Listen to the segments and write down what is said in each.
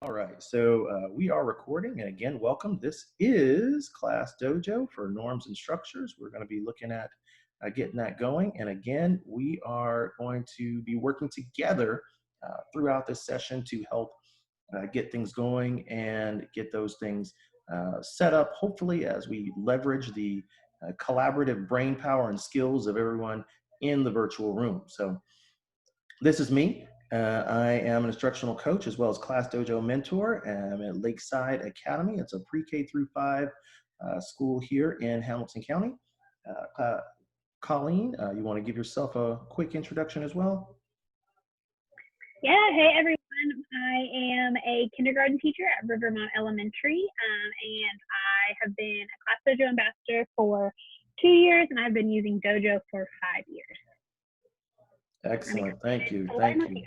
All right, so we are recording, and again, welcome. This is Class Dojo for Norms and Structures. We're going to be looking at getting that going, and again, we are going to be working together throughout this session to help get things going and get those things set up, hopefully, as we leverage the collaborative brain power and skills of everyone in the virtual room. So, this is me. I am an instructional coach as well as Class Dojo mentor. I'm at Lakeside Academy. It's a pre-K through 5 school here in Hamilton County. Colleen, you want to give yourself a quick introduction as well? Yeah, hey everyone. I am a kindergarten teacher at Rivermont Elementary, and I have been a Class Dojo ambassador for 2 years, and I've been using Dojo for 5 years. Excellent. Thank you. Thank you.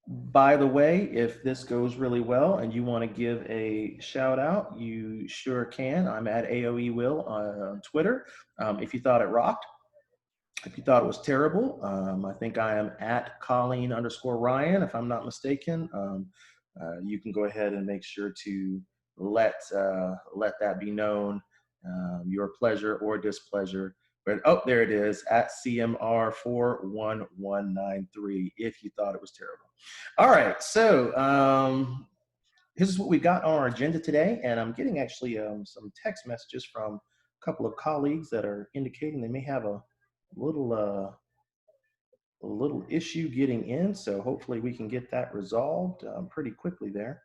By the way, if this goes really well and you want to give a shout out, you sure can. I'm at AOE Will on Twitter. If you thought it rocked, if you thought it was terrible, I think I am at Colleen_Ryan, if I'm not mistaken. You can go ahead and make sure to let that be known, your pleasure or displeasure. But oh, there it is, at CMR41193, if you thought it was terrible. All right, so this is what we got on our agenda today, and I'm getting actually some text messages from a couple of colleagues that are indicating they may have a little issue getting in, so hopefully we can get that resolved pretty quickly there.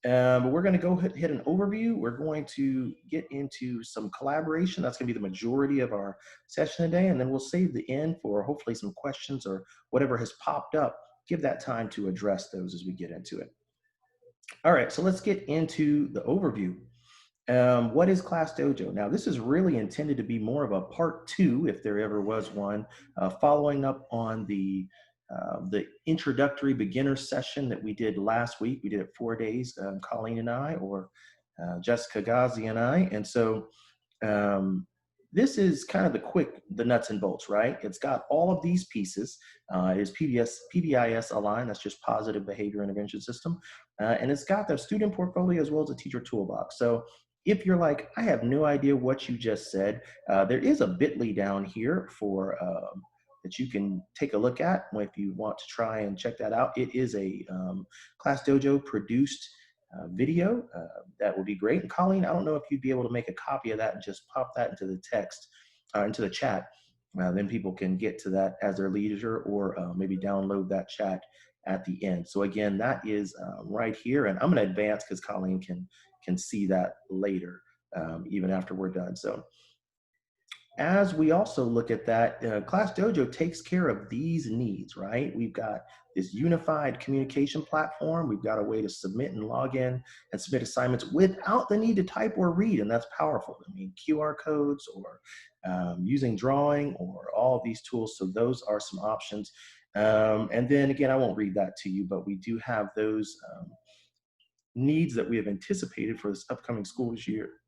But we're going to go hit an overview. We're going to get into some collaboration. That's going to be the majority of our session today, and then we'll save the end for hopefully some questions or whatever has popped up. Give that time to address those as we get into it. All right, so let's get into the overview. What is Class Dojo? Now, this is really intended to be more of a part 2, if there ever was one, following up on the introductory beginner session that we did last week. We did it 4 days, Colleen and I, or Jessica Ghazi and I. And so this is kind of the nuts and bolts, right? It's got all of these pieces. It is PBIS aligned, that's just Positive Behavior Intervention System. And it's got the student portfolio as well as a teacher toolbox. So if you're like, I have no idea what you just said, there is a bit.ly down here for that you can take a look at if you want to try and check that out. It is a Class Dojo produced video. That would be great. And Colleen, I don't know if you'd be able to make a copy of that and just pop that into the text, into the chat. Then people can get to that as their leisure, or maybe download that chat at the end. So again, that is right here. And I'm going to advance because Colleen can see that later, even after we're done. So as we also look at that, Class Dojo takes care of these needs, right? We've got this unified communication platform. We've got a way to submit and log in and submit assignments without the need to type or read, and that's powerful. I mean, QR codes or using drawing or all of these tools. So those are some options. And then again, I won't read that to you, but we do have those needs that we have anticipated for this upcoming school year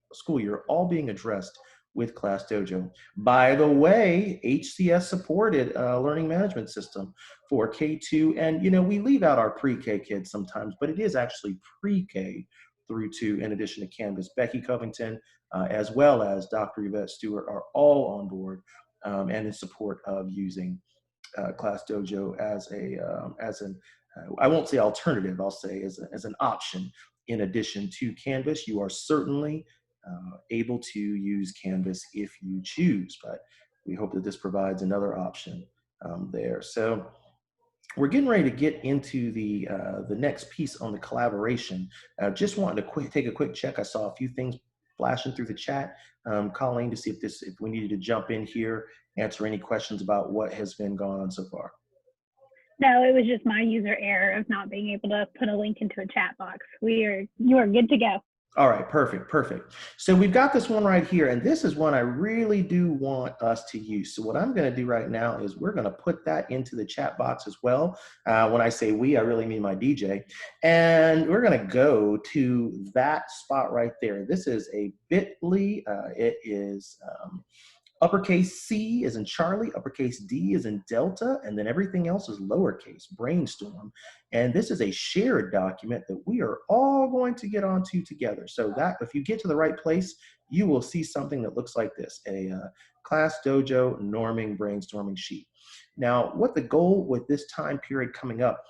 all being addressed with Class Dojo. By the way, HCS supported learning management system for K2, and we leave out our pre-K kids sometimes, but it is actually pre-K through 2 in addition to Canvas. Becky Covington, as well as Dr. Yvette Stewart, are all on board and in support of using Class Dojo as an I won't say alternative, I'll say as an option in addition to Canvas. You are certainly able to use Canvas if you choose, but we hope that this provides another option there. So we're getting ready to get into the next piece on the collaboration. Just wanted to take a quick check. I saw a few things flashing through the chat, Colleen, to see if we needed to jump in here, answer any questions about what has been going on so far. No, it was just my user error of not being able to put a link into a chat box. You are good to go. All right, perfect. So we've got this one right here, and this is one I really do want us to use. So what I'm going to do right now is we're going to put that into the chat box as well. When I say we, I really mean my DJ. And we're going to go to that spot right there. This is a bit.ly. It is Uppercase C is in Charlie, uppercase D is in Delta, and then everything else is lowercase, brainstorm. And this is a shared document that we are all going to get onto together. So that if you get to the right place, you will see something that looks like this, a class dojo norming brainstorming sheet. Now, what the goal with this time period coming up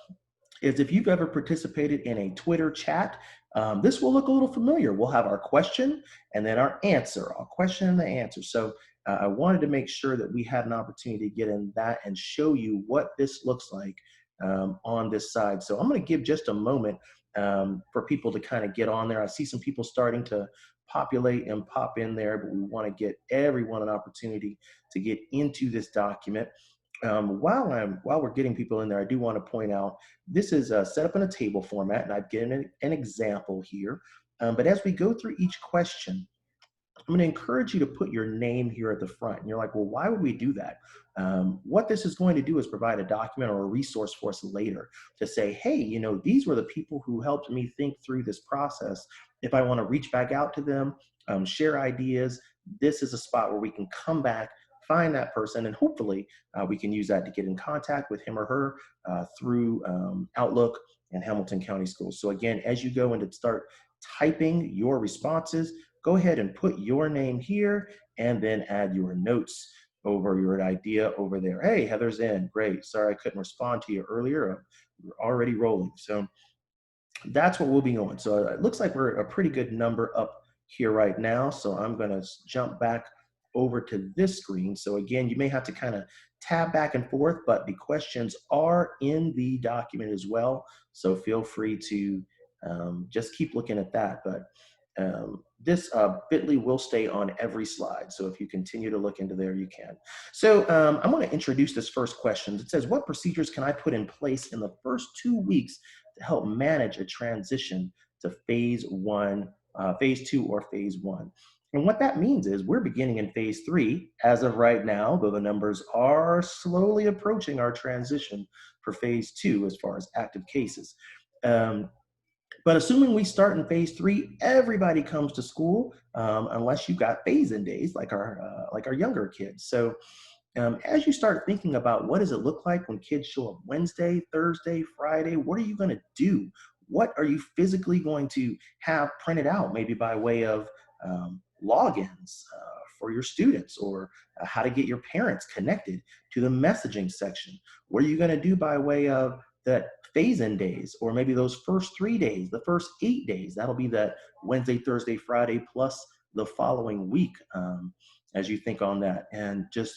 is if you've ever participated in a Twitter chat, this will look a little familiar. We'll have our question and then our answer, our question and the answer. So I wanted to make sure that we had an opportunity to get in that and show you what this looks like on this side. So I'm going to give just a moment for people to kind of get on there. I see some people starting to populate and pop in there, but we want to get everyone an opportunity to get into this document. While we're getting people in there, I do want to point out this is set up in a table format, and I've given an example here. But as we go through each question, I'm going to encourage you to put your name here at the front. And you're like, well, why would we do that? What this is going to do is provide a document or a resource for us later to say, hey, you know, these were the people who helped me think through this process. If I want to reach back out to them, share ideas, this is a spot where we can come back, find that person, and hopefully we can use that to get in contact with him or her through Outlook and Hamilton County Schools. So again, as you go and start typing your responses, go ahead and put your name here and then add your notes over your idea over there. Hey, Heather's in. Great. Sorry I couldn't respond to you earlier. We're already rolling. So that's what we'll be going. So it looks like we're a pretty good number up here right now. So I'm going to jump back over to this screen. So again, you may have to kind of tab back and forth, but the questions are in the document as well. So feel free to just keep looking at that. But this bit.ly will stay on every slide. So if you continue to look into there, you can. So I'm going to introduce this first question. It says, what procedures can I put in place in the first 2 weeks to help manage a transition to phase 2 or phase 1? And what that means is we're beginning in phase 3 as of right now, though the numbers are slowly approaching our transition for phase 2 as far as active cases. But assuming we start in phase 3, everybody comes to school unless you've got phase-in days like our younger kids. So as you start thinking about what does it look like when kids show up Wednesday, Thursday, Friday, what are you going to do? What are you physically going to have printed out, maybe by way of logins for your students, or how to get your parents connected to the messaging section? What are you going to do by way of that phase-in days, or maybe those first 3 days, the first 8 days? That'll be that Wednesday, Thursday, Friday, plus the following week as you think on that. And just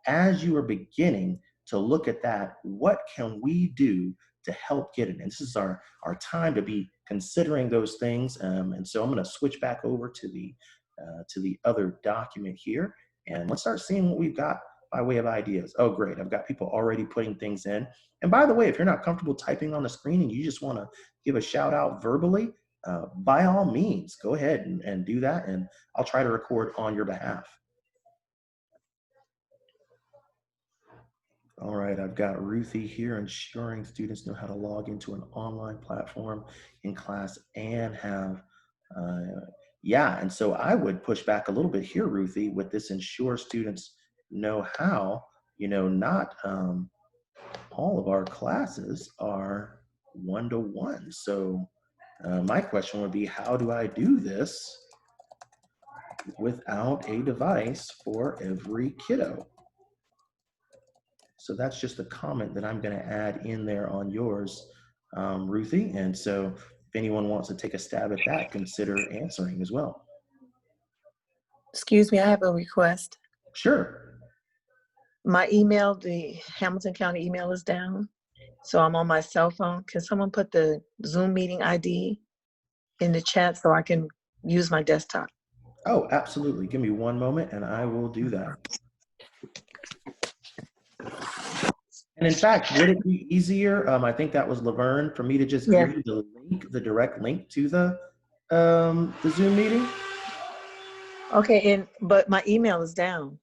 as you are beginning to look at that, what can we do to help get it? And this is our time to be considering those things. And so I'm going to switch back over to the other document here, and let's start seeing what we've got by way of ideas. Oh, great. I've got people already putting things in. And by the way, if you're not comfortable typing on the screen and you just want to give a shout out verbally, by all means, go ahead and do that, and I'll try to record on your behalf. All right, I've got Ruthie here, ensuring students know how to log into an online platform in class and have, yeah, and so I would push back a little bit here, Ruthie, with this ensure students know how, not all of our classes are one-to-one. So my question would be, how do I do this without a device for every kiddo? So that's just a comment that I'm going to add in there on yours, Ruthie. And so if anyone wants to take a stab at that, consider answering as well. Excuse me, I have a request. Sure. My email, the Hamilton County email, is down. So I'm on my cell phone. Can someone put the Zoom meeting ID in the chat so I can use my desktop? Oh, absolutely. Give me one moment and I will do that. And in fact, would it be easier, I think that was Laverne, for me to just give you the link, the direct link to the Zoom meeting? Okay, but my email is down.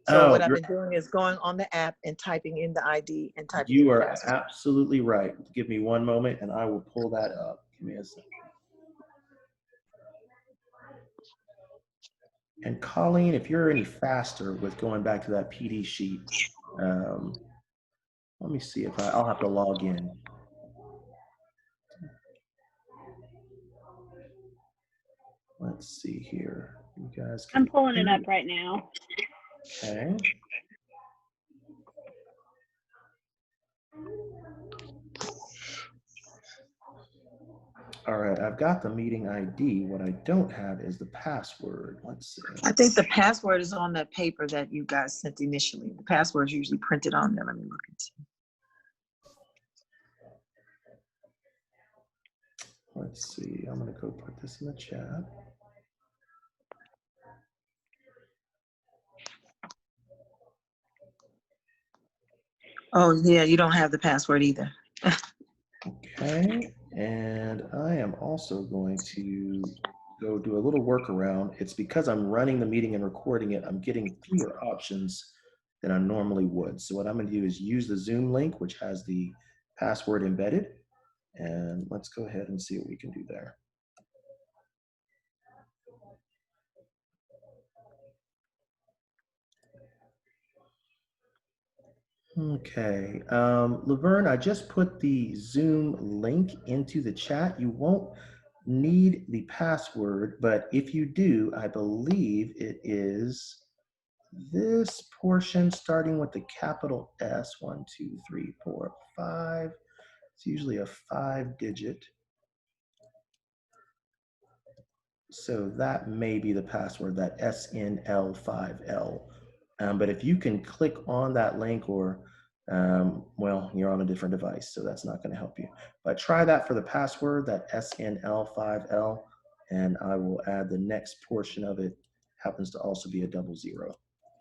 So what I've been doing is going on the app and typing in the ID and typing in the password. You are absolutely right. Give me one moment and I will pull that up. Give me a second. And Colleen, if you're any faster with going back to that PD sheet, let me see if I'll have to log in. Let's see here. You guys can. I'm pulling it up right now. Okay. All right, I've got the meeting ID. What I don't have is the password. Let's see. I think the password is on the paper that you guys sent initially. The password is usually printed on there. Let me look and see. Let's see. I'm going to go put this in the chat. Oh, yeah, you don't have the password either. Okay, and I am also going to go do a little workaround. It's because I'm running the meeting and recording it, I'm getting fewer options than I normally would. So what I'm going to do is use the Zoom link, which has the password embedded, and let's go ahead and see what we can do there. Okay, Laverne, I just put the Zoom link into the chat. You won't need the password, but if you do, I believe it is this portion starting with the capital S, 1, 2, 3, 4, 5. It's usually a 5-digit. So that may be the password, that SNL5L. But if you can click on that link or, well, you're on a different device, so that's not going to help you. But try that for the password, that SNL5L, and I will add the next portion of it. Happens to also be a 00.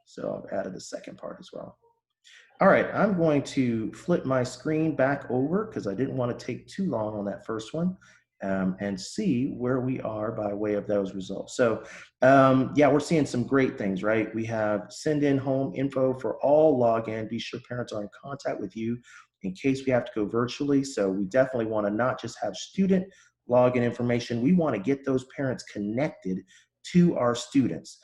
So I've added the second part as well. All right, I'm going to flip my screen back over because I didn't want to take too long on that first one, and see where we are by way of those results. So yeah, we're seeing some great things, right? We have send in home info for all login. Be sure parents are in contact with you in case we have to go virtually. So we definitely want to not just have student login information. We want to get those parents connected to our students.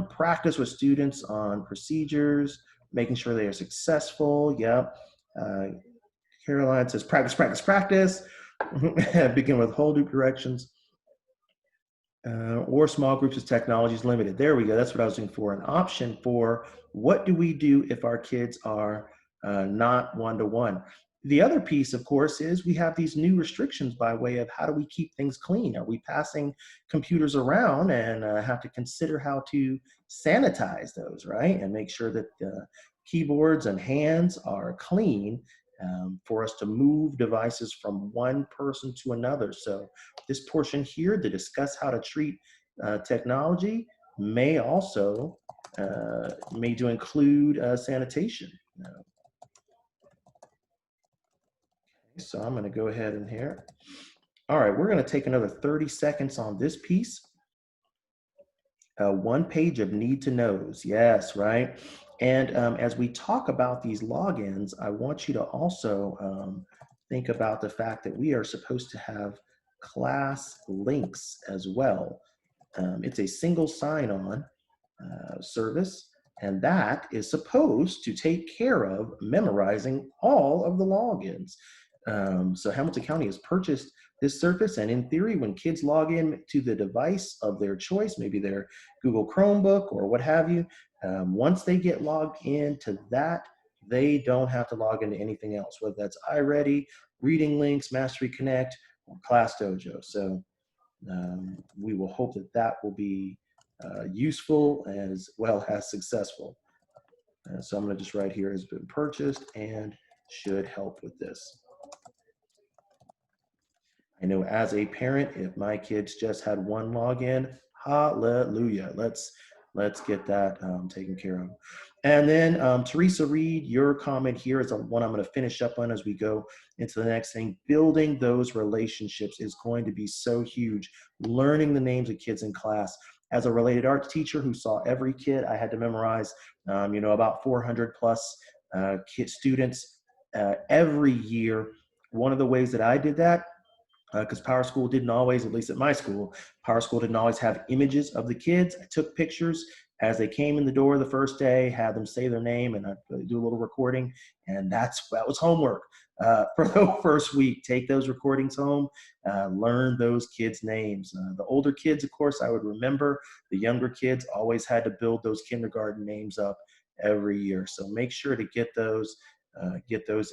Practice with students on procedures, making sure they are successful. Yep. Caroline says practice, practice, practice. Begin with whole group directions. Or small groups as technology is limited. There we go. That's what I was looking for. An option for what do we do if our kids are not one-to-one. The other piece, of course, is we have these new restrictions by way of how do we keep things clean? Are we passing computers around and have to consider how to sanitize those, right? And make sure that the keyboards and hands are clean for us to move devices from one person to another. So this portion here to discuss how to treat technology may also may to include sanitation. So I'm going to go ahead in here. All right, we're going to take another 30 seconds on this piece. One page of need to knows. Yes, right. And as we talk about these logins, I want you to also think about the fact that we are supposed to have class links as well. It's a single sign-on service, and that is supposed to take care of memorizing all of the logins. So Hamilton County has purchased this service, and in theory, when kids log in to the device of their choice, maybe their Google Chromebook or what have you, once they get logged into that, they don't have to log into anything else, whether that's iReady, Reading Links, Mastery Connect, or Class Dojo. So we will hope that that will be useful as well as successful. So I'm going to just write here has been purchased and should help with this. I know as a parent, if my kids just had one login, hallelujah. Let's get that taken care of. And then Teresa Reed, your comment here is one I'm going to finish up on as we go into the next thing. Building those relationships is going to be so huge. Learning the names of kids in class. As a related arts teacher who saw every kid, I had to memorize, about 400 plus students every year. One of the ways that I did that because Power School didn't always, at least at my school, Power School didn't always have images of the kids. I took pictures as they came in the door the first day, had them say their name, and I do a little recording, and that was homework for the first week. Take those recordings home, learn those kids' names. The older kids, of course, I would remember. The younger kids always had to build those kindergarten names up every year. So make sure to get those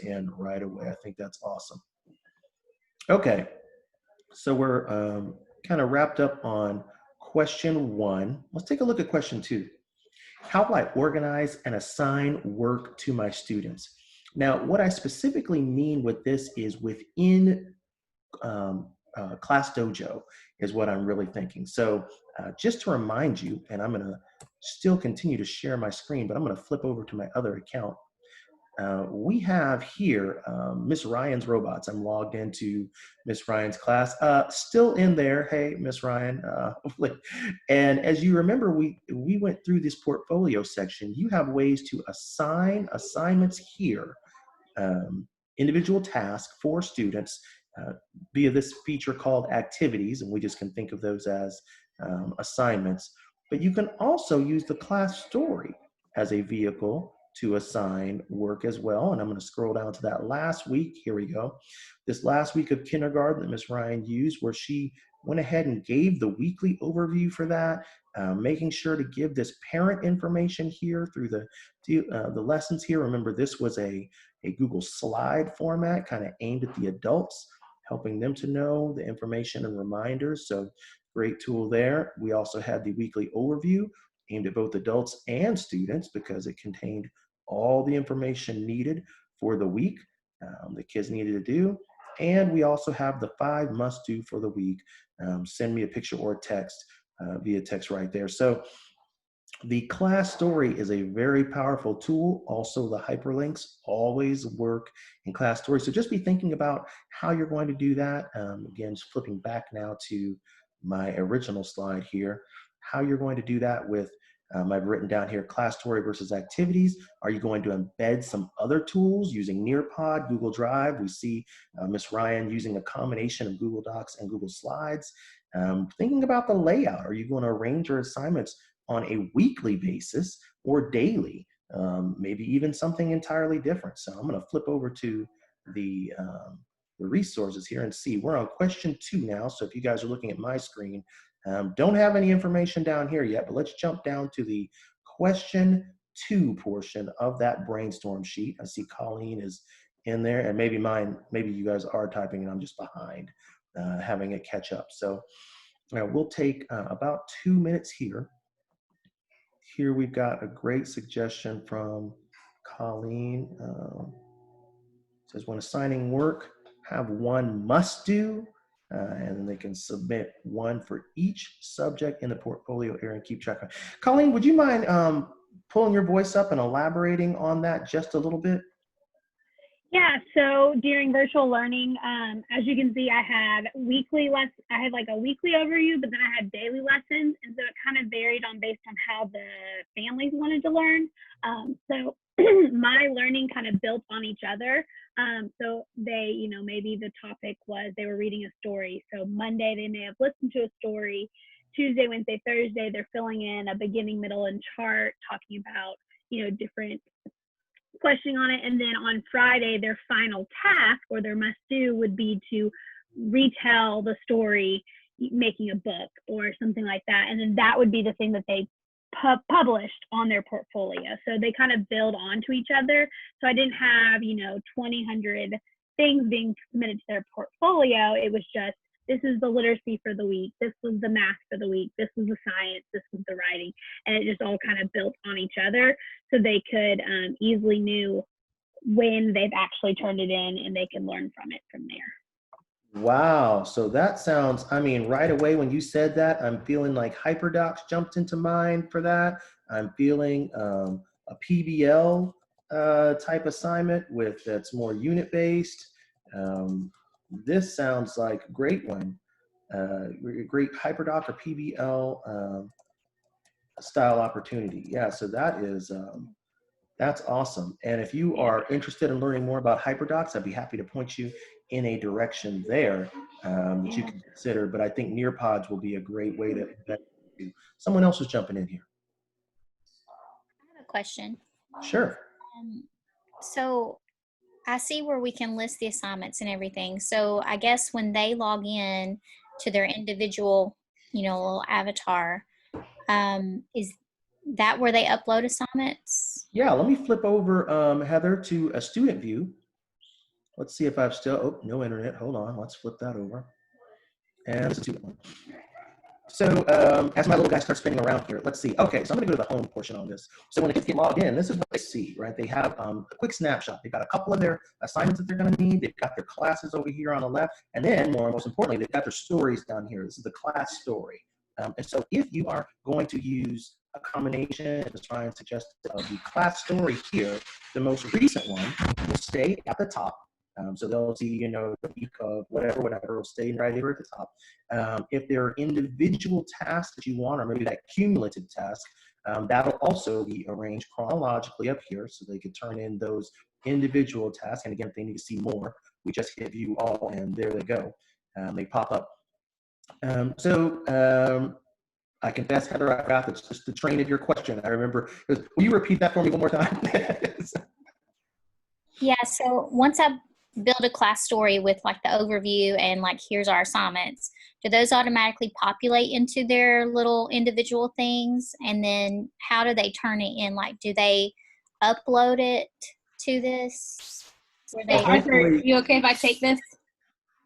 in right away. I think that's awesome. Okay. So we're kind of wrapped up on question 1. Let's take a look at question 2. How will I organize and assign work to my students? Now, what I specifically mean with this is within Class Dojo is what I'm really thinking. So just to remind you, and I'm going to still continue to share my screen, but I'm going to flip over to my other account. We have here Miss Ryan's robots. I'm logged into Miss Ryan's class. Still in there. Hey, Miss Ryan. And as you remember, we went through this portfolio section. You have ways to assign assignments here, individual tasks for students via this feature called activities, and we just can think of those as assignments. But you can also use the class story as a vehicle to assign work as well. And I'm going to scroll down to that last week. Here we go. This last week of kindergarten that Miss Ryan used, where she went ahead and gave the weekly overview for that, making sure to give this parent information here through the lessons here. Remember, this was a Google slide format, kind of aimed at the adults, helping them to know the information and reminders. So great tool there. We also had the weekly overview aimed at both adults and students because it contained all the information needed for the week the kids needed to do. And we also have the 5 must do for the week. Send me a picture or text via text right there. So the class story is a very powerful tool. Also, the hyperlinks always work in class story. So just be thinking about how you're going to do that. Again, just flipping back now to my original slide here, how you're going to do that with, I've written down here, class story versus activities. Are you going to embed some other tools using Nearpod, Google Drive? We see Miss Ryan using a combination of Google Docs and Google Slides. Thinking about the layout, are you going to arrange your assignments on a weekly basis or daily, maybe even something entirely different? So I'm going to flip over to the resources here and see. We're on question 2 now. So if you guys are looking at my screen, don't have any information down here yet, but let's jump down to the question 2 portion of that brainstorm sheet. I see Colleen is in there, and maybe you guys are typing and I'm just behind having it catch up. So we'll take about 2 minutes here. Here we've got a great suggestion from Colleen. Says when assigning work, have one must do, and then they can submit one for each subject in the portfolio area and keep track of. Colleen, would you mind pulling your voice up and elaborating on that just a little bit? Yeah, so during virtual learning, as you can see, I had like a weekly overview, but then I had daily lessons. And so it kind of varied based on how the families wanted to learn. So my learning kind of built on each other. So they, maybe the topic was they were reading a story. So Monday, they may have listened to a story. Tuesday, Wednesday, Thursday, they're filling in a beginning, middle, and chart, talking about, different questioning on it. And then on Friday, their final task or their must do would be to retell the story, making a book or something like that. And then that would be the thing that they published on their portfolio. So they kind of build onto each other. So I didn't have, 2,000 things being submitted to their portfolio. It was just, this is the literacy for the week. This was the math for the week. This was the science. This was the writing. And it just all kind of built on each other. So they could easily knew when they've actually turned it in and they can learn from it from there. Wow. So that sounds, right away when you said that, I'm feeling like HyperDocs jumped into mind for that. I'm feeling a PBL type assignment that's more unit-based. This sounds like a great one. Great HyperDoc or PBL style opportunity. Yeah, so that's awesome. And if you are interested in learning more about HyperDocs, I'd be happy to point you in a direction there. that you can consider. But I think Nearpods will be a great way to embed it. Someone else is jumping in here. I have a question. Sure. So I see where we can list the assignments and everything. So I guess when they log in to their individual, little avatar, is that where they upload assignments? Yeah, let me flip over, Heather, to a student view. Let's see if I've still, oh, no internet. Hold on, let's flip that over. And this is student one. So as my little guy starts spinning around here, let's see. Okay, so I'm gonna go to the home portion on this. So when the kids get logged in, this is what they see, right? They have a quick snapshot. They've got a couple of their assignments that they're gonna need. They've got their classes over here on the left. And then most importantly, they've got their stories down here. This is the class story. And so if you are going to use a combination, as Ryan suggested, of the class story here, the most recent one will stay at the top. So they'll see, the week of whatever will stay right here at the top. If there are individual tasks that you want, or maybe that cumulative task, that'll also be arranged chronologically up here, so they can turn in those individual tasks. And again, if they need to see more, we just hit view all, and there they go. They pop up. I confess, Heather, I got just the train of your question. I remember, will you repeat that for me one more time? Yeah, so once I build a class story with like the overview and like here's our assignments, do those automatically populate into their little individual things? And then how do they turn it in? Like, do they upload it to this? Arthur, you okay if I take this?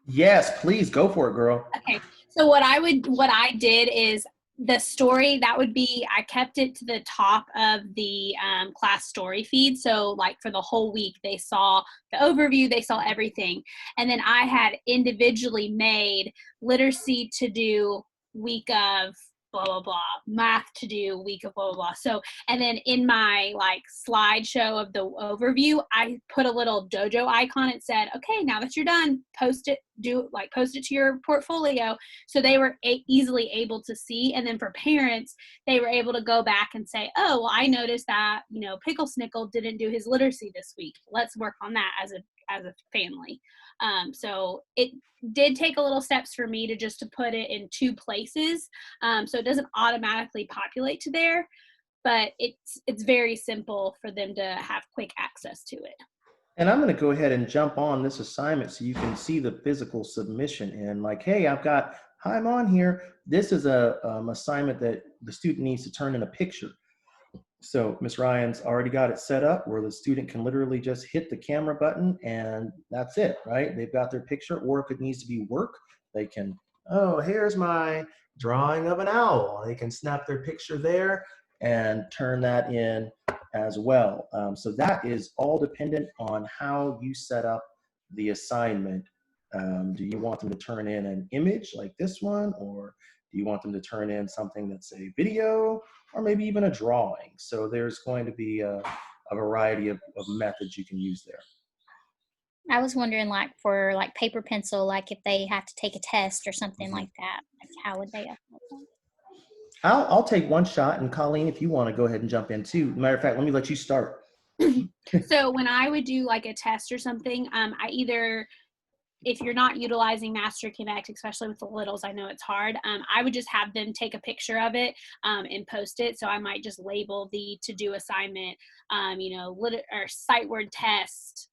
Yes, please go for it, girl. Okay. So what I did is the story that would be, I kept it to the top of the class story feed. So like for the whole week, they saw the overview, they saw everything. And then I had individually made literacy to do week of blah, blah, blah, math to do week of blah, blah, blah. So, and then in my like slideshow of the overview, I put a little Dojo icon. It said, okay, now that you're done, post it to your portfolio. So they were easily able to see. And then for parents, they were able to go back and say, oh, well, I noticed that, Pickle Snickle didn't do his literacy this week. Let's work on that as a family. So it did take a little steps for me to put it in two places. So it doesn't automatically populate to there, but it's very simple for them to have quick access to it. And I'm going to go ahead and jump on this assignment so you can see the physical submission. And like, hey, I'm on here. This is a assignment that the student needs to turn in a picture. So Ms. Ryan's already got it set up where the student can literally just hit the camera button and that's it, right? They've got their picture, or if it needs to be work, they can, oh, here's my drawing of an owl. They can snap their picture there and turn that in as well. So that is all dependent on how you set up the assignment. Do you want them to turn in an image like this one, or do you want them to turn in something that's a video, or maybe even a drawing? So there's going to be a variety of methods you can use there. I was wondering, like for like paper pencil, like if they have to take a test or something like that, like how would they upload that? I'll take one shot, and Colleen, if you want to go ahead and jump in too. Matter of fact, let me let you start. So when I would do like a test or something, if you're not utilizing Master Connect, especially with the littles, I know it's hard. I would just have them take a picture of it and post it. So I might just label the to-do assignment, or sight word test,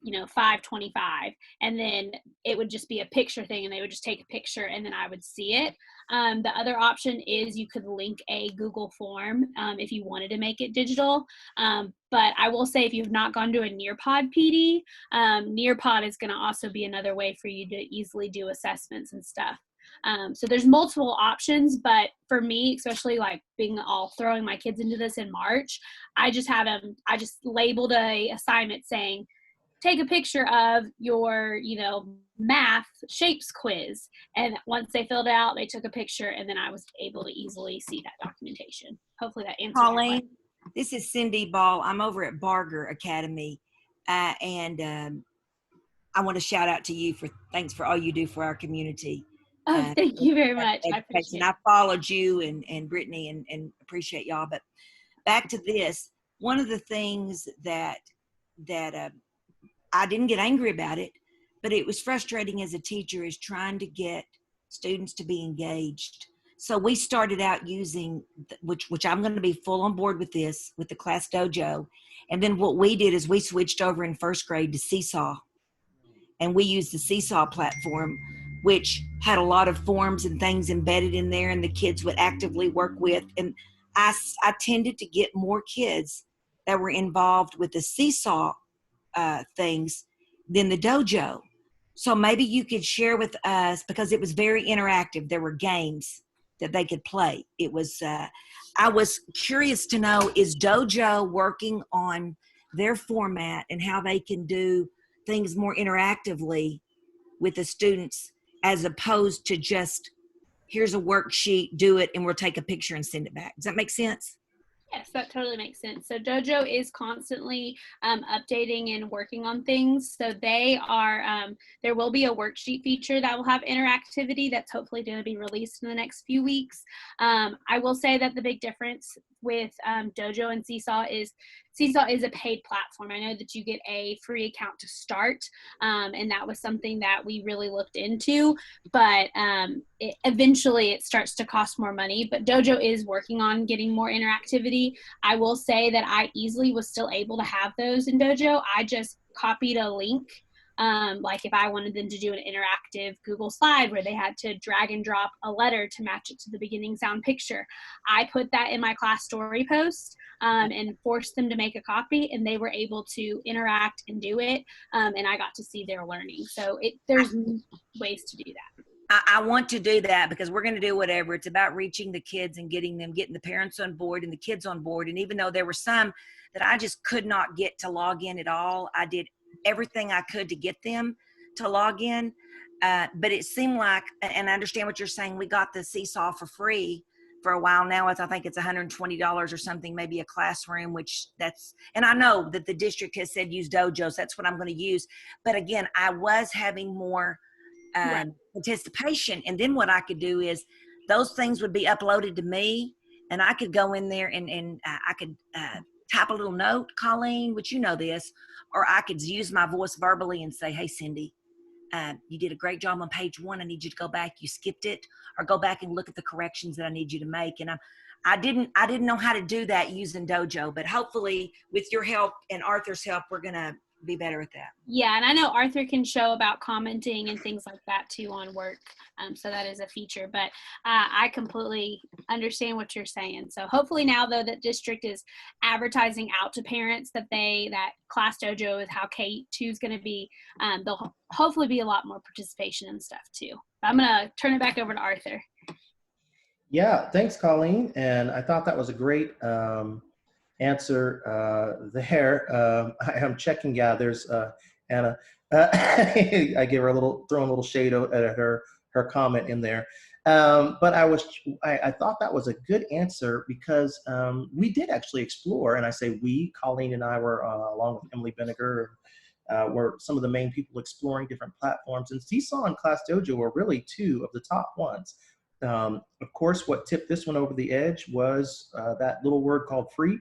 525, and then it would just be a picture thing, and they would just take a picture, and then I would see it. The other option is you could link a Google form if you wanted to make it digital. But I will say, if you've not gone to a Nearpod PD, Nearpod is going to also be another way for you to easily do assessments and stuff. So there's multiple options, but for me, especially like throwing my kids into this in March, I just labeled a assignment saying, take a picture of your, math shapes quiz. And once they filled it out, they took a picture, and then I was able to easily see that documentation. Hopefully that answers your question. This is Cindy Ball. I'm over at Barger Academy. And I want to shout out to you thanks for all you do for our community. Oh, thank you very much. I appreciate it. I followed you and Brittany and appreciate y'all. But back to this, one of the things that I didn't get angry about it, but it was frustrating as a teacher is trying to get students to be engaged. So we started out using, which I'm going to be full on board with this, with the Class Dojo. And then what we did is we switched over in first grade to Seesaw. And we used the Seesaw platform, which had a lot of forms and things embedded in there, and the kids would actively work with. And I tended to get more kids that were involved with the Seesaw things than the Dojo. So maybe you could share with us, because it was very interactive. There were games that they could play. It was, I was curious to know, is Dojo working on their format and how they can do things more interactively with the students, as opposed to just, here's a worksheet, do it, and we'll take a picture and send it back. Does that make sense? Yes, that totally makes sense. So Dojo is constantly updating and working on things. So they are, there will be a worksheet feature that will have interactivity that's hopefully going to be released in the next few weeks. I will say that the big difference with Dojo and Seesaw is a paid platform. I know that you get a free account to start, and that was something that we really looked into, but eventually it starts to cost more money. But Dojo is working on getting more interactivity. I will say that I easily was still able to have those in Dojo. I just copied a link. Like if I wanted them to do an interactive Google slide where they had to drag and drop a letter to match it to the beginning sound picture, I put that in my class story post and forced them to make a copy, and they were able to interact and do it, and I got to see their learning. So there's ways to do that. I want to do that, because we're going to do whatever. It's about reaching the kids and getting the parents on board and the kids on board. And even though there were some that I just could not get to log in at all, I did everything I could to get them to log in. But it seemed like, and I understand what you're saying, we got the Seesaw for free for a while now. I think it's $120 or something, maybe a classroom, and I know that the district has said use Dojos. That's what I'm going to use. But again, I was having more participation. And then what I could do is those things would be uploaded to me, and I could go in there and I could type a little note, Colleen, which you know this, or I could use my voice verbally and say, hey, Cindy, you did a great job on page 1. I need you to go back. You skipped it, or go back and look at the corrections that I need you to make. And I didn't know how to do that using Dojo, but hopefully with your help and Arthur's help, we're going to be better at that. Yeah, and I know Arthur can show about commenting and things like that too on work, so that is a feature. But I completely understand what you're saying. So hopefully now, though, that district is advertising out to parents that Class Dojo is how K2 is going to be. There'll hopefully be a lot more participation and stuff too. But I'm going to turn it back over to Arthur. Yeah, thanks, Colleen. And I thought that was a great answer there. I am checking. Yeah, there's Anna. I gave her throwing a little shade at her comment in there. But I thought that was a good answer, because we did actually explore, and I say we, Colleen and I were along with Emily Vinegar, were some of the main people exploring different platforms. And Seesaw and Class Dojo were really two of the top ones. Of course, what tipped this one over the edge was that little word called free.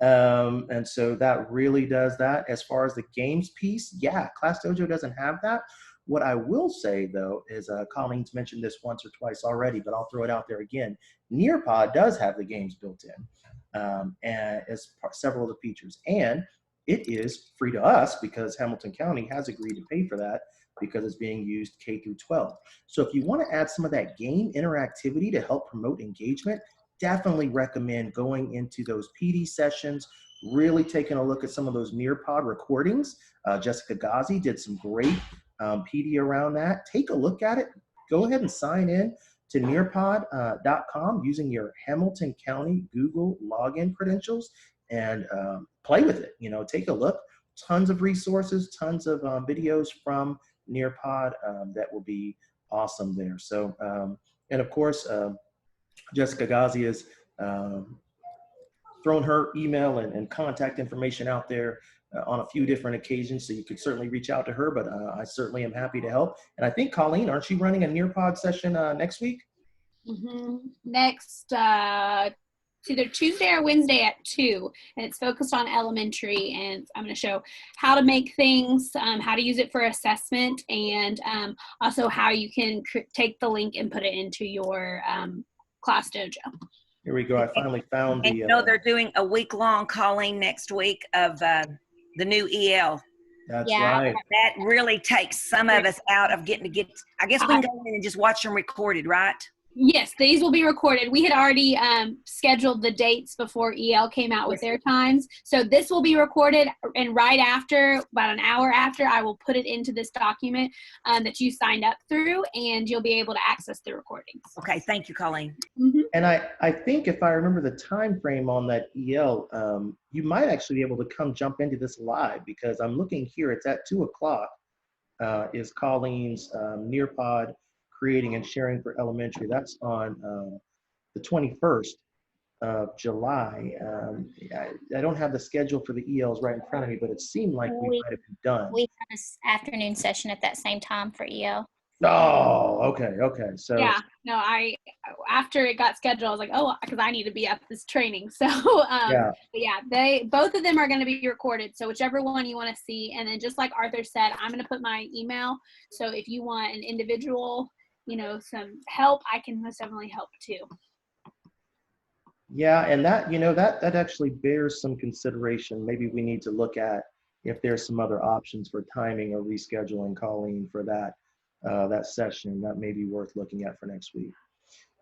And so that really does that. As far as the games piece, yeah, Class Dojo doesn't have that. What I will say, though, is Colleen's mentioned this once or twice already, but I'll throw it out there again. Nearpod does have the games built in, and as several of the features. And it is free to us, because Hamilton County has agreed to pay for that, because it's being used K through 12. So if you want to add some of that game interactivity to help promote engagement, definitely recommend going into those PD sessions, really taking a look at some of those Nearpod recordings. Jessica Ghazi did some great PD around that. Take a look at it. Go ahead and sign in to nearpod.com using your Hamilton County Google login credentials, and play with it. Take a look. Tons of resources, tons of videos from Nearpod that will be awesome there. So, and of course, Jessica Ghazi has thrown her email and contact information out there on a few different occasions, so you could certainly reach out to her, but I certainly am happy to help. And I think, Colleen, aren't you running a Nearpod session next week? Mm-hmm. Next It's either Tuesday or Wednesday at 2, and it's focused on elementary. And I'm going to show how to make things, how to use it for assessment, and also how you can take the link and put it into your class dojo. Here we go. I finally found And the. you know they're doing a week-long calling next week of the new EL. That's Yeah. right. That really takes some of us out of getting to get. I guess we can go in and just watch them recorded, right? Yes, these will be recorded. We had already scheduled the dates before EL came out with their times. So this will be recorded, and right after, about an hour after, I will put it into this document that you signed up through, and you'll be able to access the recordings. Okay, thank you, Colleen. Mm-hmm. And I think if I remember the time frame on that EL, you might actually be able to come jump into this live, because I'm looking here. It's at 2 o'clock. Is Colleen's Nearpod creating and sharing for elementary. That's on the 21st of July. I don't have the schedule for the ELs right in front of me, but it seemed like we might have been done. We had this afternoon session at that same time for EL. Oh, okay. So yeah, no, after it got scheduled, I was like, oh, because I need to be at this training. So both of them are going to be recorded. So whichever one you want to see, and then just like Arthur said, I'm going to put my email. So if you want an individual, some help, I can most definitely help too. yeah, and that actually bears some consideration. Maybe we need to look at if there's some other options for timing or rescheduling Colleen for that session. That may be worth looking at for next week.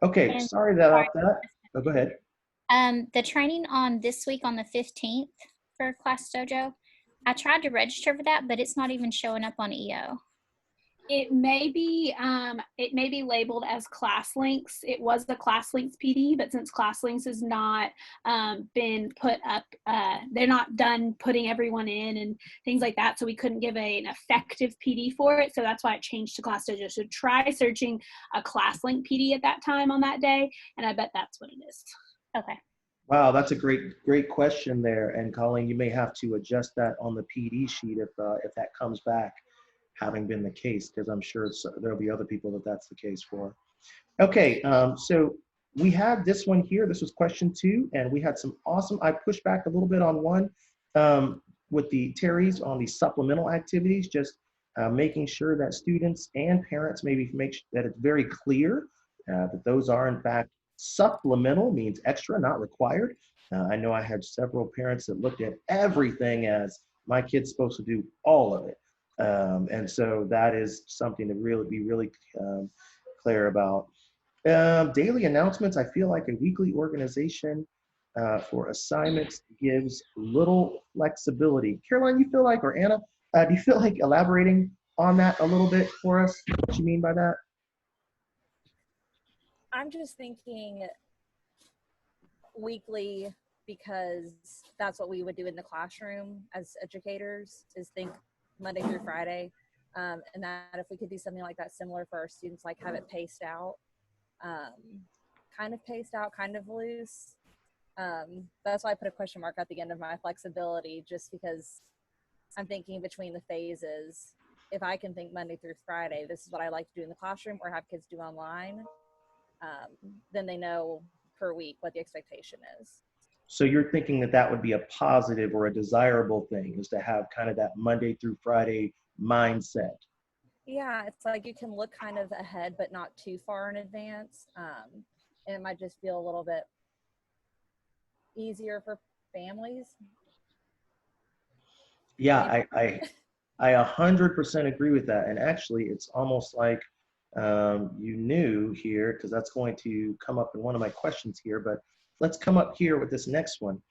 Okay, And sorry about that. Oh, go ahead. The training on this week on the 15th for Class Dojo, I tried to register for that, but it's not even showing up on EO. It may be labeled as class links. It was the class links PD, but since class links has not been put up, they're not done putting everyone in and things like that. So we couldn't give an effective PD for it. So that's why it changed to Class Dojo. So try searching a class link PD at that time on that day, and I bet that's what it is. Okay. Wow, that's a great question there. And Colleen, you may have to adjust that on the PD sheet if that comes back, having been the case, because I'm sure there'll be other people that's the case for. Okay, so we had this one here. This was question 2, and we had some awesome, I pushed back a little bit on one with the Terry's on the supplemental activities, just making sure that students and parents maybe make sure that it's very clear that those are in fact supplemental, means extra, not required. I know I had several parents that looked at everything as my kid's supposed to do all of it. And so that is something to be really clear about. Daily announcements, I feel like a weekly organization for assignments gives little flexibility. Caroline, you feel like, or Anna, do you feel like elaborating on that a little bit for us? What you mean by that? I'm just thinking weekly, because that's what we would do in the classroom as educators, is think Monday through Friday. And that if we could do something like that similar for our students, like have it paced out, kind of paced out, kind of loose. That's why I put a question mark at the end of my flexibility, just because I'm thinking between the phases. If I can think Monday through Friday, this is what I like to do in the classroom or have kids do online, then they know per week what the expectation is. So you're thinking that would be a positive or a desirable thing, is to have kind of that Monday through Friday mindset. Yeah, it's like you can look kind of ahead, but not too far in advance. And it might just feel a little bit easier for families. Yeah, I 100% agree with that. And actually, it's almost like you knew here, because that's going to come up in one of my questions here, but let's come up here with this next one.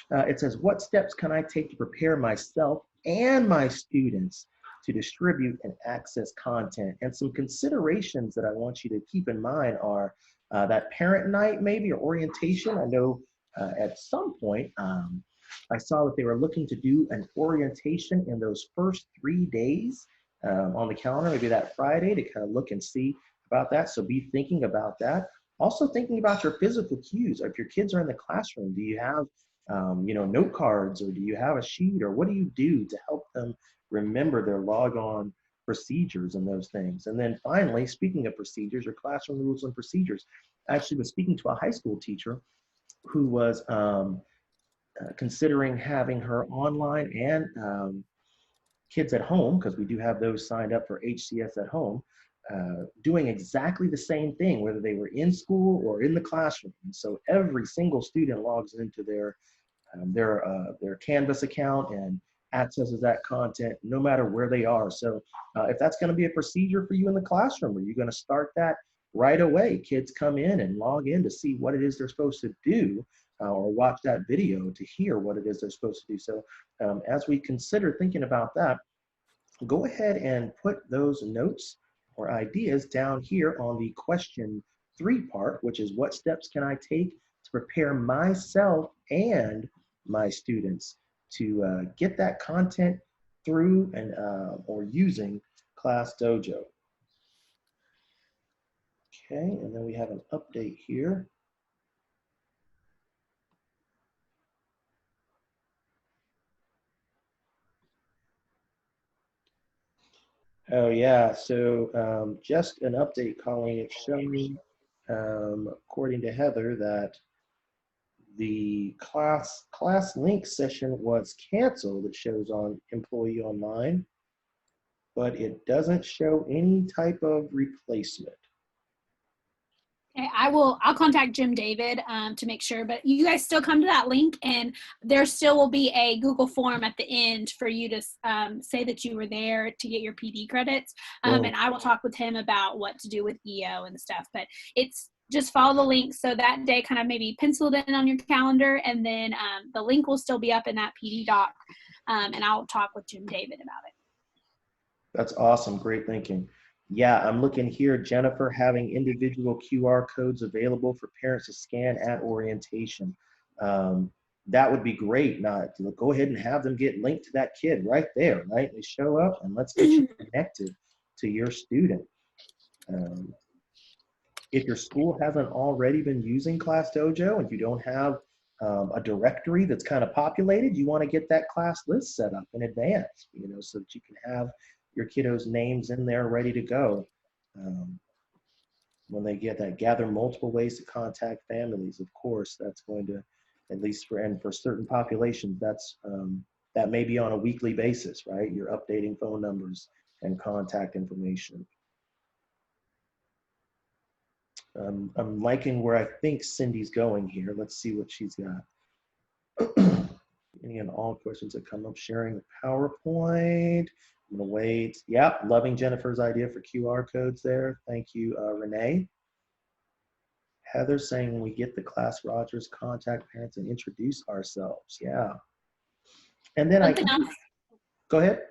It says, what steps can I take to prepare myself and my students to distribute and access content? And some considerations that I want you to keep in mind are that parent night maybe, or orientation. I know at some point I saw that they were looking to do an orientation in those first 3 days on the calendar, maybe that Friday, to kind of look and see about that. So be thinking about that. Also thinking about your physical cues. If your kids are in the classroom, do you have note cards, or do you have a sheet, or what do you do to help them remember their log-on procedures and those things? And then finally, speaking of procedures, your classroom rules and procedures. I actually was speaking to a high school teacher who was considering having her online and kids at home, because we do have those signed up for HCS at home, doing exactly the same thing, whether they were in school or in the classroom. And so every single student logs into their Canvas account and accesses that content no matter where they are. So if that's going to be a procedure for you in the classroom, are you going to start that right away? Kids come in and log in to see what it is they're supposed to do, or watch that video to hear what it is they're supposed to do. So as we consider thinking about that, go ahead and put those notes or ideas down here on the question 3 part, which is what steps can I take to prepare myself and my students to get that content through and or using Class Dojo. Okay, and then we have an update here. Oh yeah, so just an update, Colleen. It's showing, according to Heather, that the class link session was canceled. It shows on Employee Online, but it doesn't show any type of replacement. Okay, I'll contact Jim David to make sure, but you guys still come to that link, and there still will be a Google form at the end for you to say that you were there to get your PD credits. And I will talk with him about what to do with EO and stuff, but it's just follow the link. So that day kind of maybe penciled in on your calendar, and then the link will still be up in that PD doc, and I'll talk with Jim David about it. That's awesome. Great thinking. Yeah, I'm looking here, Jennifer, having individual QR codes available for parents to scan at orientation. That would be great. Not to go ahead and have them get linked to that kid right there, right? They show up and let's get you connected to your student. If your school hasn't already been using Class Dojo and you don't have a directory that's kind of populated, you want to get that class list set up in advance, so that you can have your kiddos' names in there ready to go. When they get that, gather multiple ways to contact families. Of course, that's going to, at least for certain populations, that may be on a weekly basis, right? You're updating phone numbers and contact information. I'm liking where I think Cindy's going here. Let's see what she's got. Any and all questions that come up, sharing the PowerPoint. I'm gonna wait. Yep, loving Jennifer's idea for QR codes there. Thank you, Renee. Heather saying when we get the class, Rogers, contact parents and introduce ourselves. Yeah. And then go ahead.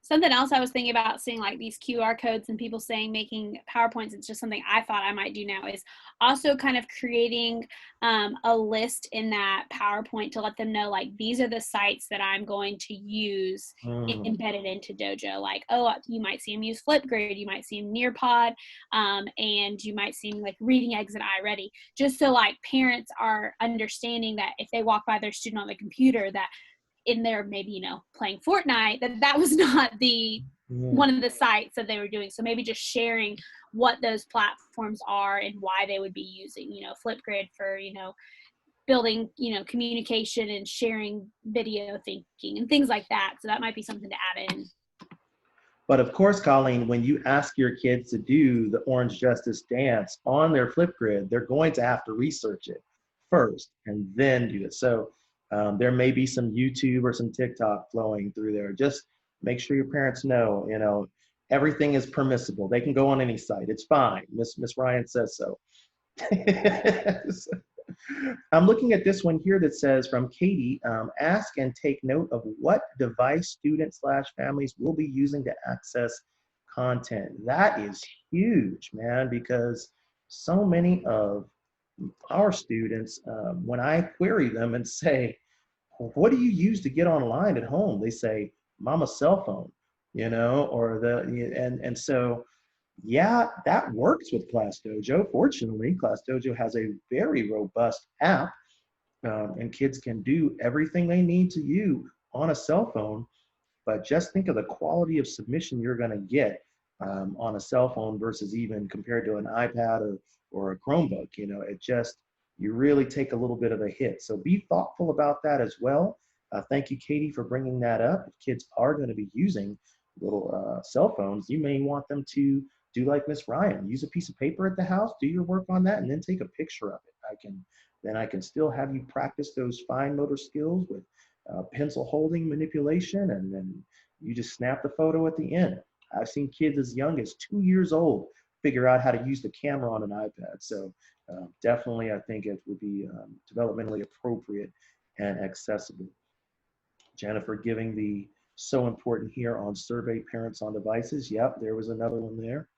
Something else I was thinking about, seeing like these QR codes and people saying making PowerPoints, it's just something I thought I might do now, is also kind of creating a list in that PowerPoint to let them know, like, these are the sites that I'm going to use embedded into Dojo. Like, oh, you might see them use Flipgrid, you might see them Nearpod, and you might see them like Reading Exit iReady, just so like parents are understanding that if they walk by their student on the computer, that in there maybe playing Fortnite, that was not the one of the sites that they were doing. So maybe just sharing what those platforms are and why they would be using Flipgrid for building communication and sharing video thinking and things like that. So that might be something to add in. But of course, Colleen, when you ask your kids to do the Orange Justice dance on their Flipgrid, they're going to have to research it first and then do it. So there may be some YouTube or some TikTok flowing through there. Just make sure your parents know, everything is permissible. They can go on any site. It's fine. Miss Ryan says so. I'm looking at this one here that says from Katie, ask and take note of what device students/families will be using to access content. That is huge, man, because so many of our students, when I query them and say, what do you use to get online at home? They say, mama's cell phone, and so, yeah, that works with Class Dojo. Fortunately, Class Dojo has a very robust app, and kids can do everything they need to you on a cell phone. But just think of the quality of submission you're going to get on a cell phone versus even compared to an iPad or a Chromebook. you really take a little bit of a hit. So be thoughtful about that as well. Thank you, Katie, for bringing that up. If kids are going to be using little cell phones, you may want them to do like Miss Ryan, use a piece of paper at the house, do your work on that, and then take a picture of it. Then I can still have you practice those fine motor skills with pencil holding manipulation, and then you just snap the photo at the end. I've seen kids as young as 2 years old figure out how to use the camera on an iPad. So definitely, I think it would be developmentally appropriate and accessible. Jennifer giving the so important here on survey parents on devices. Yep, there was another one there.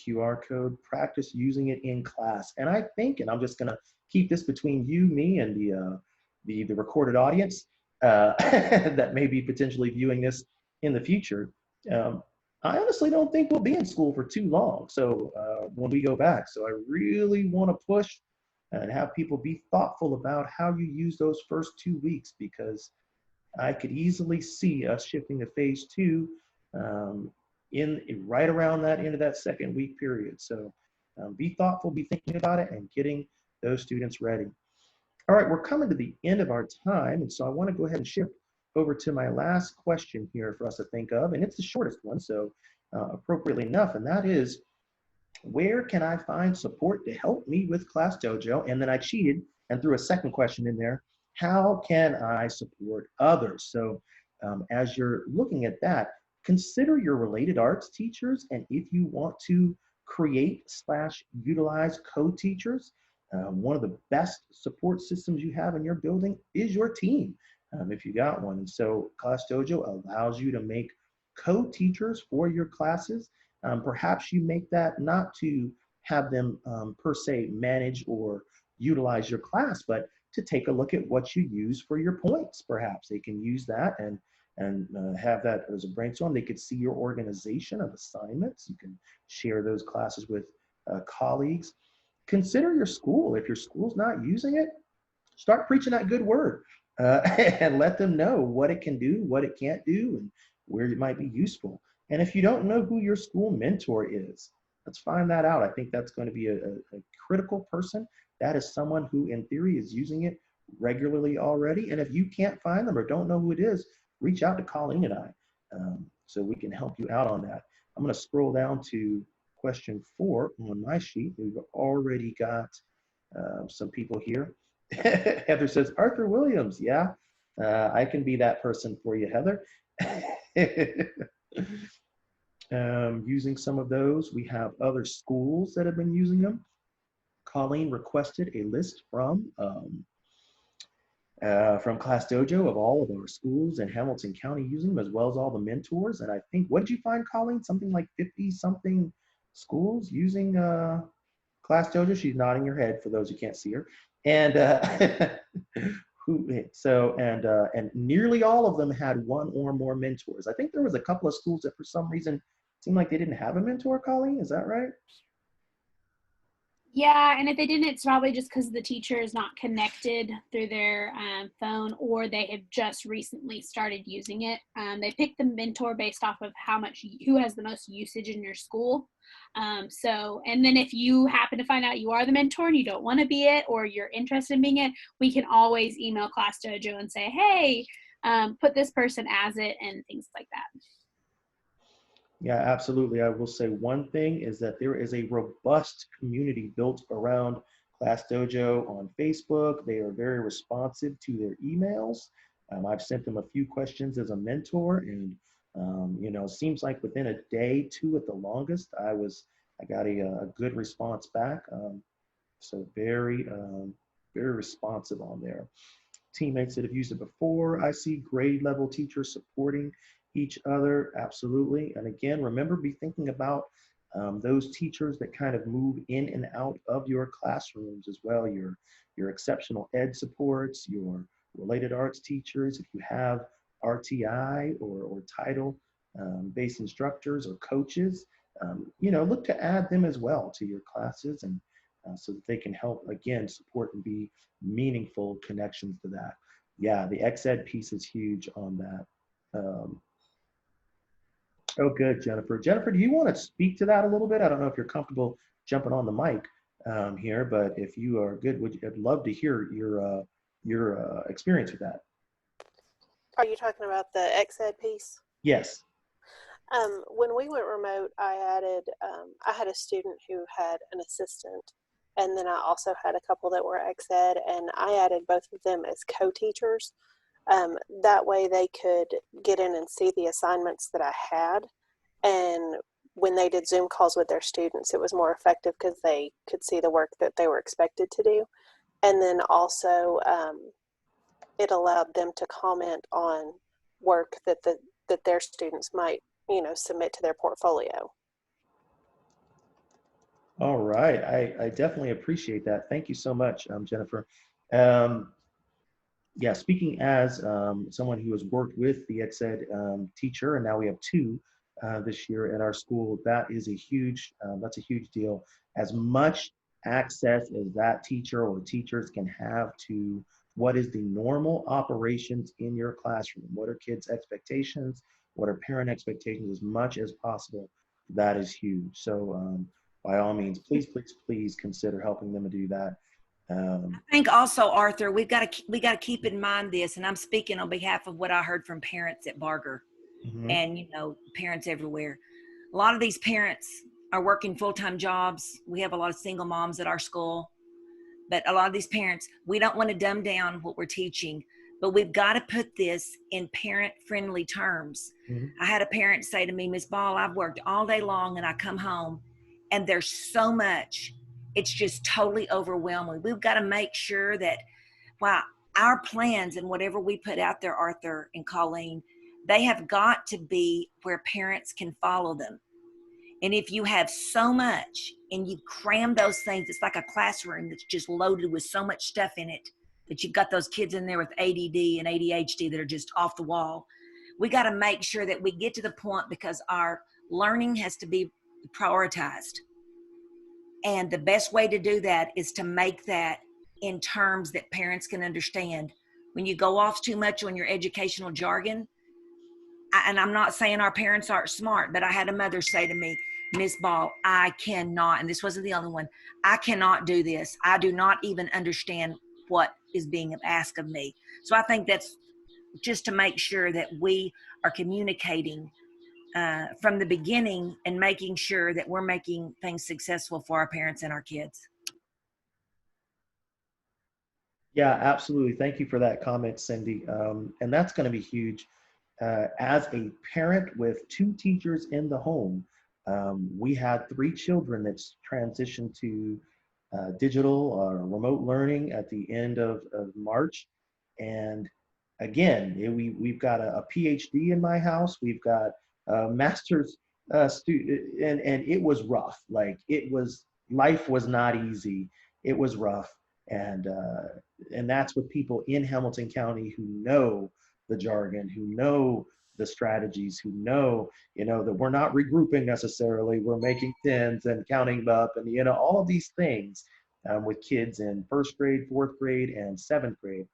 QR code, practice using it in class. And I think, and I'm just gonna keep this between you, me, and the recorded audience that may be potentially viewing this in the future. I honestly don't think we'll be in school for too long. So when we go back, so I really want to push and have people be thoughtful about how you use those first 2 weeks, because I could easily see us shifting to phase 2 in right around that end of that second week period. So be thoughtful, be thinking about it, and getting those students ready. All right, we're coming to the end of our time, and so I want to go ahead and shift over to my last question here for us to think of, and it's the shortest one, so appropriately enough, and that is, where can I find support to help me with Class Dojo? And then I cheated and threw a second question in there. How can I support others? So as you're looking at that, consider your related arts teachers, and if you want to create / utilize co-teachers, one of the best support systems you have in your building is your team, if you got one. And so Class Dojo allows you to make co-teachers for your classes. Perhaps you make that not to have them per se manage or utilize your class, but to take a look at what you use for your points. Perhaps they can use that and have that as a brainstorm. They could see your organization of assignments. You can share those classes with colleagues. Consider your school. If your school's not using it, start preaching that good word and let them know what it can do, what it can't do, and where it might be useful. And if you don't know who your school mentor is, let's find that out. I think that's going to be a critical person. That is someone who, in theory, is using it regularly already. And if you can't find them or don't know who it is, reach out to Colleen and I so we can help you out on that. I'm going to scroll down to question 4 on my sheet. We've already got some people here. Heather says, Arthur Williams. Yeah, I can be that person for you, Heather. Using some of those. We have other schools that have been using them. Colleen requested a list from Class Dojo of all of our schools in Hamilton County using them, as well as all the mentors. And I think, what did you find, Colleen? Something like 50-something schools using Class Dojo. She's nodding her head for those who can't see her. And and nearly all of them had one or more mentors. I think there was a couple of schools that for some reason seemed like they didn't have a mentor, Colleen. Is that right? Yeah, and if they didn't, it's probably just because the teacher is not connected through their phone, or they have just recently started using it. They pick the mentor based off of who has the most usage in your school. And then if you happen to find out you are the mentor and you don't want to be it, or you're interested in being it, we can always email Class Dojo and say, hey, put this person as it, and things like that. Yeah, absolutely. I will say one thing is that there is a robust community built around Class Dojo on Facebook. They are very responsive to their emails. I've sent them a few questions as a mentor, and it seems like within a day, 2 at the longest, I got a good response back. So very, very responsive on there. Teammates that have used it before. I see grade level teachers supporting each other, absolutely. And again, remember, be thinking about those teachers that kind of move in and out of your classrooms as well. Your exceptional ed supports, your related arts teachers, if you have RTI or title based instructors or coaches, look to add them as well to your classes, and so that they can help, again, support and be meaningful connections to that. Yeah, the XEd piece is huge on that. Oh, good, Jennifer. Jennifer, do you want to speak to that a little bit? I don't know if you're comfortable jumping on the mic. here, but if you are good, I'd love to hear your experience with that. Are you talking about the XED piece? Yes. When we went remote, I had a student who had an assistant, and then I also had a couple that were XED, and I added both of them as co-teachers. That way they could get in and see the assignments that I had, and when they did Zoom calls with their students, it was more effective because they could see the work that they were expected to do. And then also, it allowed them to comment on work that their students might, submit to their portfolio. All right. I definitely appreciate that. Thank you so much, Jennifer. Um, yeah, speaking as someone who has worked with the XED teacher, and now we have two this year at our school, that's a huge deal. As much access as that teacher or teachers can have to what is the normal operations in your classroom, what are kids' expectations, what are parent expectations, as much as possible, that is huge. So by all means, please, please, please consider helping them to do that. I think also, Arthur, we got to keep in mind this, and I'm speaking on behalf of what I heard from parents at Barger and parents everywhere. A lot of these parents are working full-time jobs. We have a lot of single moms at our school, but a lot of these parents, we don't want to dumb down what we're teaching, but we've got to put this in parent-friendly terms. I had a parent say to me, Ms. Ball, I've worked all day long and I come home and there's so much. It's just totally overwhelming. We've got to make sure that while our plans and whatever we put out there, Arthur and Colleen, they have got to be where parents can follow them. And if you have so much and you cram those things, it's like a classroom that's just loaded with so much stuff in it that you've got those kids in there with ADD and ADHD that are just off the wall. We got to make sure that we get to the point, because our learning has to be prioritized. And the best way to do that is to make that in terms that parents can understand. When you go off too much on your educational jargon, and I'm not saying our parents aren't smart, but I had a mother say to me, Miss Ball, I cannot, and this wasn't the only one, I cannot do this. I do not even understand what is being asked of me. So I think that's just to make sure that we are communicating from the beginning and making sure that we're making things successful for our parents and our kids. Yeah, absolutely. Thank you for that comment, Cindy. And that's going to be huge. As a parent with two teachers in the home, we had 3 children that's transitioned to digital or remote learning at the end of March. And again, we've got a PhD in my house. We've got a master's student, and it was rough. Like life was not easy. It was rough. And that's with people in Hamilton County who know the jargon, who know the strategies, who know, that we're not regrouping necessarily. We're making tens and counting up, and all of these things with kids in 1st grade, 4th grade, and 7th grade.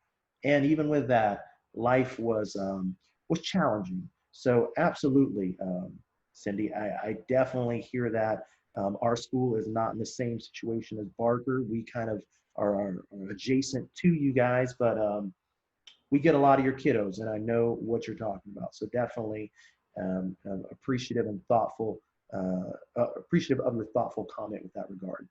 And even with that, life was challenging. So absolutely, Cindy, I definitely hear that. Our school is not in the same situation as Barker. We kind of are adjacent to you guys, but we get a lot of your kiddos, and I know what you're talking about. So definitely appreciative and thoughtful, appreciative of your thoughtful comment with that regard.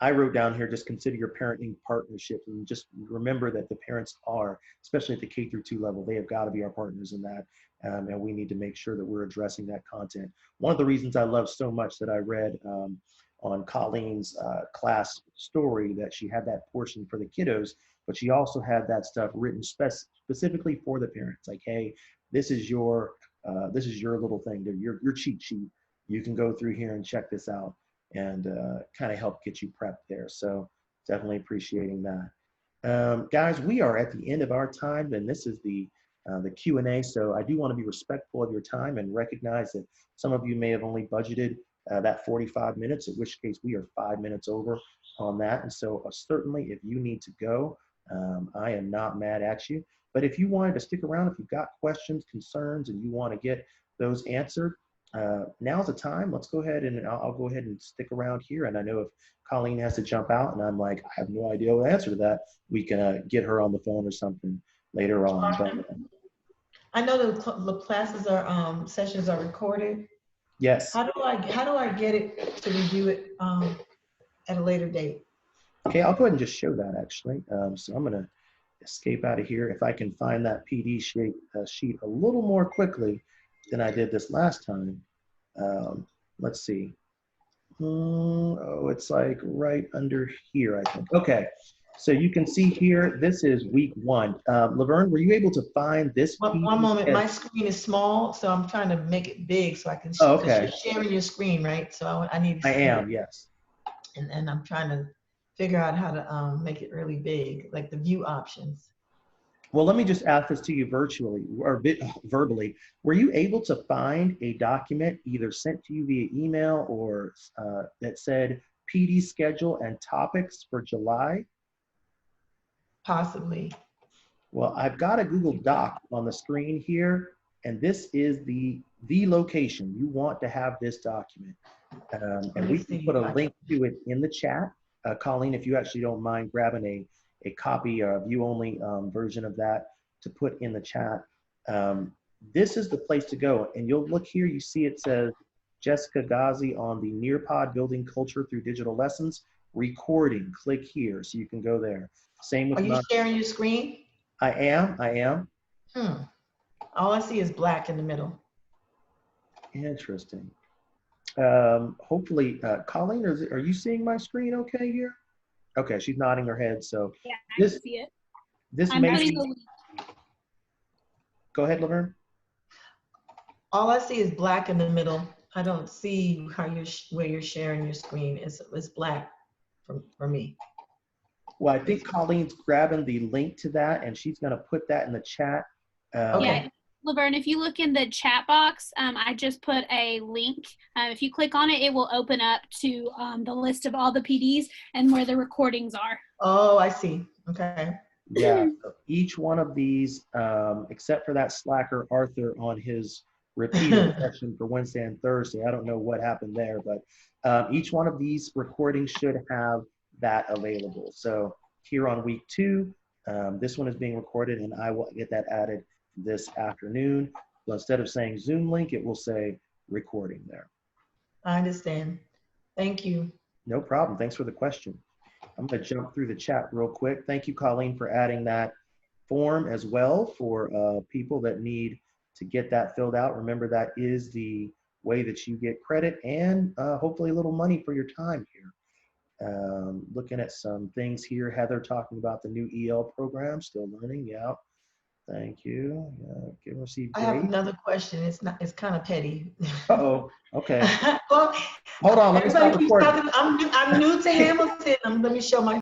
I wrote down here, just consider your parenting partnership, and just remember that the parents are, especially at the K through 2 level, they have got to be our partners in that. And we need to make sure that we're addressing that content. One of the reasons I love so much that I read on Colleen's class story, that she had that portion for the kiddos, but she also had that stuff written specifically for the parents. Like, hey, this is your little thing, your cheat sheet. You can go through here and check this out, and kind of help get you prepped there. So definitely appreciating that. Guys, we are at the end of our time, and this is the Q&A. So I do want to be respectful of your time and recognize that some of you may have only budgeted that 45 minutes, in which case we are 5 minutes over on that. And so certainly if you need to go, I am not mad at you. But if you wanted to stick around, if you've got questions, concerns, and you want to get those answered, now's the time. Let's go ahead and I'll go ahead and stick around here. And I know if Colleen has to jump out and I'm like, I have no idea what the answer to that, we can get her on the phone or something later on. But, I know the classes are sessions are recorded. yes. How do I get it to review it at a later date? Okay, I'll go ahead and just show that actually. So I'm gonna escape out of here. If I can find that PD sheet a little more quickly than I did this last time. Let's see. Oh, it's like right under here, I think. Okay, so you can see here, this is week 1. Laverne, were you able to find this? One moment, my screen is small, so I'm trying to make it big so I can. Oh, okay. You're sharing your screen, right? So I need to. I am, yes. And I'm trying to figure out how to make it really big, like the view options. Well, let me just ask this to you virtually or verbally. Were you able to find a document either sent to you via email or that said PD schedule and topics for July? Possibly. Well, I've got a Google Doc on the screen here, and this is the location. You want to have this document. And we can put a link to it in the chat. Colleen, if you actually don't mind grabbing a copy or a view-only version of that to put in the chat. This is the place to go. And you'll look here, you see it says Jessica Ghazi on the Nearpod Building Culture Through Digital Lessons recording. Click here so you can go there. Same with. Are you sharing your screen? I am. All I see is black in the middle. Interesting. Hopefully, Colleen, are you seeing my screen okay here? Okay, she's nodding her head. So yeah, I can see it. This may be. Go ahead, Laverne. All I see is black in the middle. I don't see where you're sharing your screen. It's black for me. Well, I think Colleen's grabbing the link to that, and she's going to put that in the chat. Okay. Yeah, Laverne, if you look in the chat box, I just put a link. If you click on it, it will open up to the list of all the PDs and where the recordings are. Oh, I see. Okay. Yeah, so each one of these, except for that slacker Arthur on his repeated session for Wednesday and Thursday, I don't know what happened there, but each one of these recordings should have that available. So here on week 2, this one is being recorded, and I will get that added this afternoon. So instead of saying Zoom link, it will say recording there. I understand. Thank you. No problem. Thanks for the question. I'm going to jump through the chat real quick. Thank you, Colleen, for adding that form as well for people that need to get that filled out. Remember, that is the way that you get credit and hopefully a little money for your time here. Looking at some things here. Heather talking about the new EL program, still learning. Yeah. Thank you. Give receive. I have another question. It's kind of petty. Uh-oh. Okay. Well, hold on. Let me stop recording. I'm new to Hamilton. Let me show my